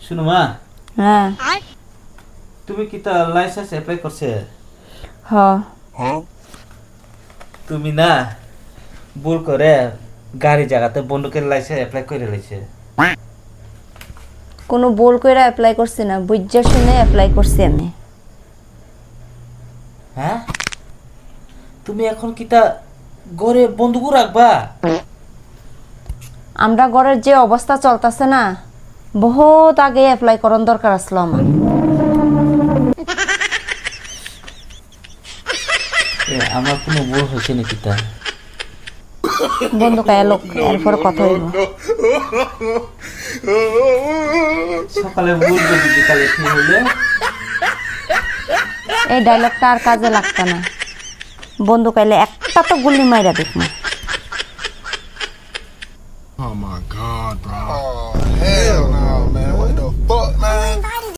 শুনো মা, হ্যাঁ তুমি কি তা লাইসেন্স অ্যাপ্লাই করছে? হ তুমি না ভুল করে গাড়ি জায়গাতে বন্দুকের লাইসেন্স অ্যাপ্লাই করে লাইছে। কোনো ভুল কইরা অ্যাপ্লাই করছি না, বুঝা শুনে অ্যাপ্লাই করছি আমি। হ্যাঁ, তুমি এখন কি তা ঘরে বন্দুকও রাখবা? আমরা ঘরের যে অবস্থা চলতেছে না, বহুত আগে অ্যাপ্লাই করার দরকার আসলো আমার। আমার কোনো ভুল হয়েছে নাকি তা? বন্ধু কায়া লোক এরপর কথা হইব। সকালে বলবো বিকালে কি হইলে? এই ডায়লগটা আর কাজে লাগতো না। বন্ধু কাইলে একটা তো গুলি মাইরা দেখবো।